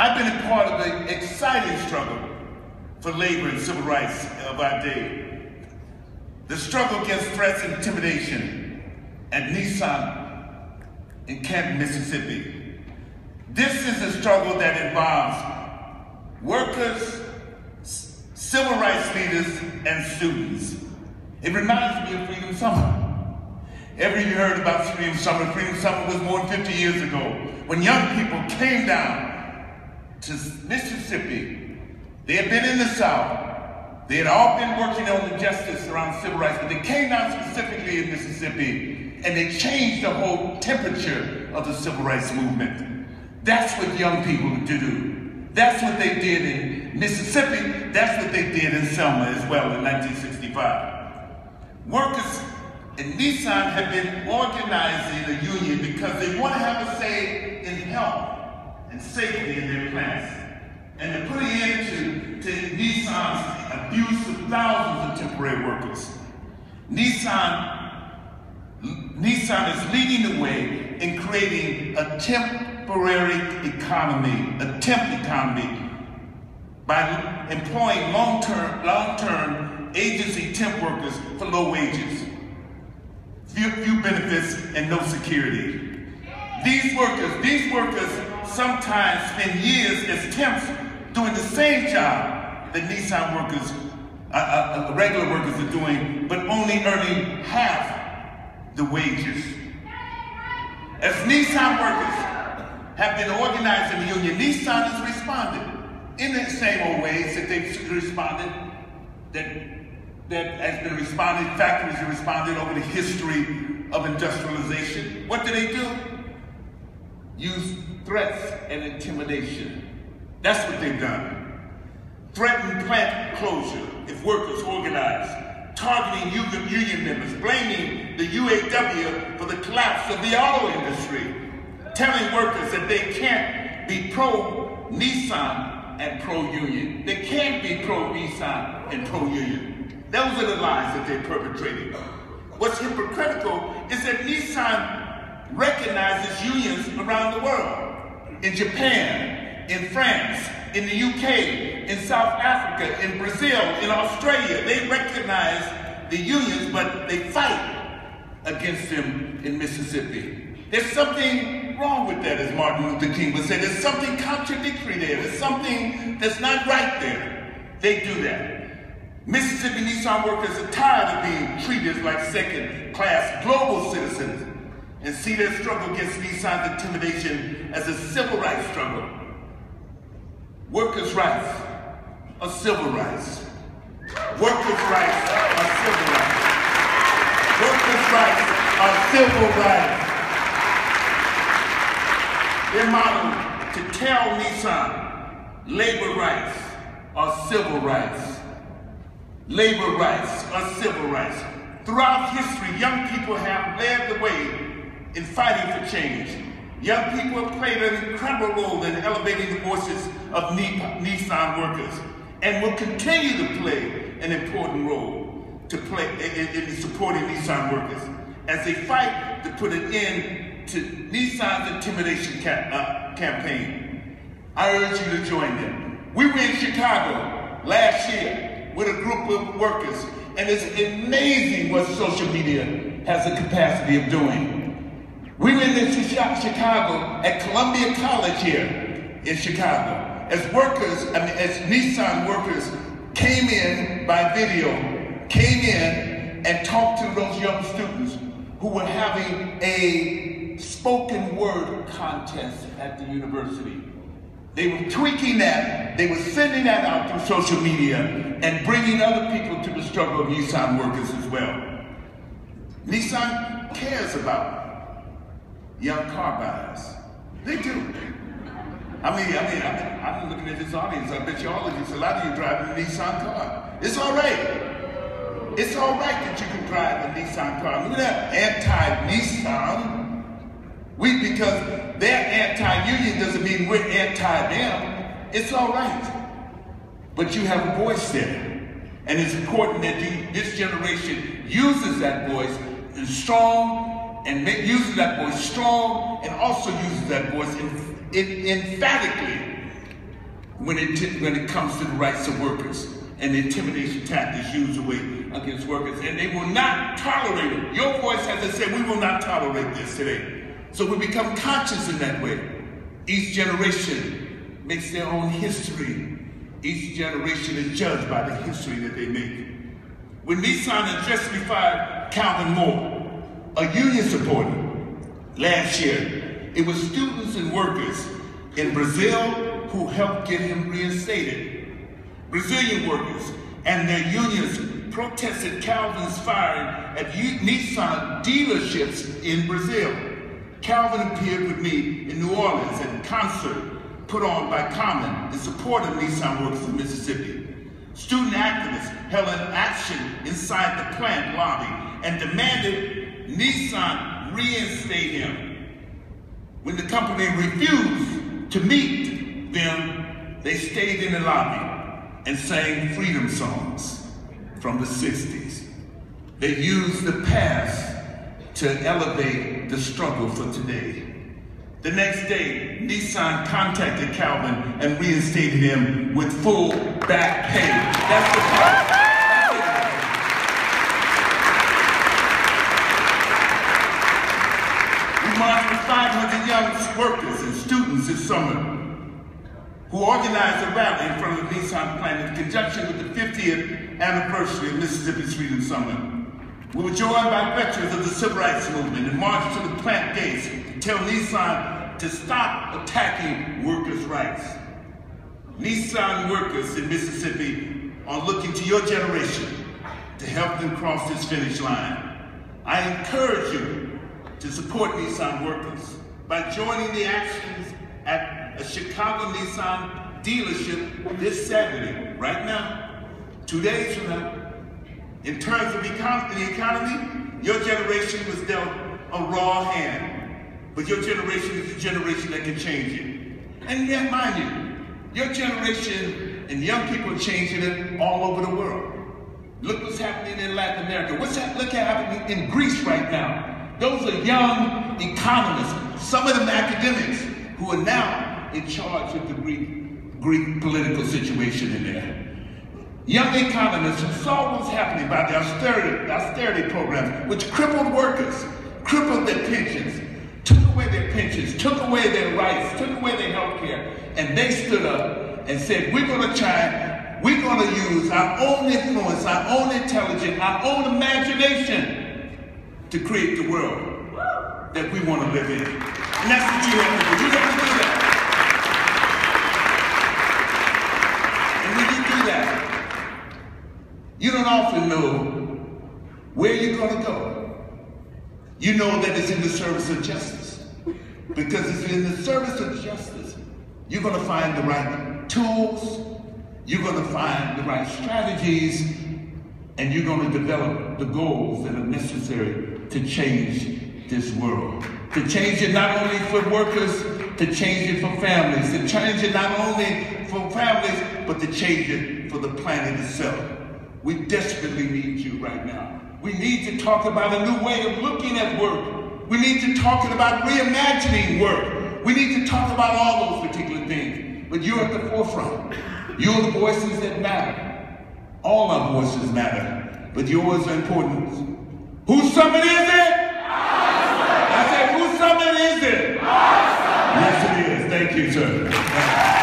I've been a part of the exciting struggle for labor and civil rights of our day. The struggle against threats and intimidation at Nissan in Canton, Mississippi. This is a struggle that involves workers, civil rights leaders, and students. It reminds me of Freedom Summer. Every year heard about Freedom Summer. Freedom Summer was more than 50 years ago, when young people came down to Mississippi. They had been in the South. They had all been working on the justice around civil rights, but they came down specifically in Mississippi, and they changed the whole temperature of the civil rights movement. That's what young people do. That's what they did in Mississippi. That's what they did in Selma as well in 1965. Workers in Nissan have been organizing a union because they want to have a say in health and safety in their plants, and to put an end to Nissan's abuse of thousands of temporary workers. Nissan is leading the way in creating a temporary economy, a temp economy, by employing long-term agency temp workers for low wages, few benefits, and no security. These workers sometimes spend years as temps doing the same job that Nissan workers, regular workers are doing, but only earning half the wages. As Nissan workers have been organized in the union, Nissan has responded in the same old ways that they've responded, that has been responded, factories have responded over the history of industrialization. What do? Use threats and intimidation. That's what they've done. Threaten plant closure if workers organize, targeting union members, blaming the UAW for the collapse of the auto industry, telling workers that they can't be pro-Nissan and pro-union. They can't be pro-Nissan and pro-union. Those are the lies that they're perpetrating. What's hypocritical is that Nissan recognizes unions around the world. In Japan, in France, in the UK, in South Africa, in Brazil, in Australia, they recognize the unions, but they fight against them in Mississippi. There's something wrong with that, as Martin Luther King would say. There's something contradictory there. There's something that's not right there. They do that. Mississippi Nissan workers are tired of being treated like second-class global citizens and see their struggle against Nissan's intimidation as a civil rights struggle. Workers' rights are civil rights. Workers' rights are civil rights. Workers' rights are civil rights. Their motto, to tell Nissan, labor rights are civil rights. Labor rights are civil rights. Throughout history, young people have led the way in fighting for change. Young people have played an incredible role in elevating the voices of Nissan workers and will continue to play an important role in supporting Nissan workers as they fight to put an end to Nissan's intimidation campaign. I urge you to join them. We were in Chicago last year with a group of workers, and it's amazing what social media has the capacity of doing. We were in Chicago at Columbia College here in Chicago as Nissan workers came in by video, came in and talked to those young students who were having a spoken word contest at the university. They were tweaking that, they were sending that out through social media and bringing other people to the struggle of Nissan workers as well. Nissan cares about young car buyers. They do. I'm looking at this audience. I bet you all of you, a lot of you driving a Nissan car. It's all right. It's all right that you can drive a Nissan car. We're not anti-Nissan. Because they're anti-union doesn't mean we're anti-them. It's all right. But you have a voice there. And it's important that this generation uses that voice strong, and uses that voice strong, and also uses that voice emphatically when it comes to the rights of workers and the intimidation tactics used away against workers. And they will not tolerate it. Your voice has to say, we will not tolerate this today. So we become conscious in that way. Each generation makes their own history. Each generation is judged by the history that they make. When Nissan unjustly fired Calvin Moore, a union supporter, last year, it was students and workers in Brazil who helped get him reinstated. Brazilian workers and their unions protested Calvin's firing at Nissan dealerships in Brazil. Calvin appeared with me in New Orleans at a concert put on by Common in support of Nissan workers in Mississippi. Student activists held an action inside the plant lobby and demanded Nissan reinstate him. When the company refused to meet them, they stayed in the lobby and sang freedom songs from the 60s. They used the past to elevate the struggle for today. The next day, Nissan contacted Calvin and reinstated him with full back pay. That's the part. We marched with 500 young workers and students this summer who organized a rally in front of the Nissan plant in conjunction with the 50th anniversary of Mississippi's Freedom Summit. We were joined by veterans of the Civil Rights Movement and marched to the plant gates to tell Nissan to stop attacking workers' rights. Nissan workers in Mississippi are looking to your generation to help them cross this finish line. I encourage you to support Nissan workers by joining the actions at a Chicago Nissan dealership this Saturday, right now, 2 days from now. In terms of the economy, your generation was dealt a raw hand, but your generation is the generation that can change it. And yet, mind you, your generation and young people are changing it all over the world. Look what's happening in Latin America. Look what's happening in Greece right now. Those are young economists, some of them academics, who are now in charge of the Greek political situation in there. Young economists who saw what's happening by the austerity programs, which crippled workers, crippled their pensions, took away their pensions, took away their rights, took away their health care, and they stood up and said, we're going to use our own influence, our own intelligence, our own imagination to create the world that we want to live in. And that's what you have to do. You have to do that. And when you do that, you don't often know where you're going to go. You know that it's in the service of justice. Because it's in the service of justice, you're going to find the right tools, you're going to find the right strategies, and you're going to develop the goals that are necessary to change this world. To change it not only for workers, to change it for families, to change it not only for families, but to change it for the planet itself. We desperately need you right now. We need to talk about a new way of looking at work. We need to talk about reimagining work. We need to talk about all those particular things. But you're at the forefront. You're the voices that matter. All our voices matter, but yours are important. Whose summit is it? I said, whose summit is it? Yes, it is. Thank you, sir.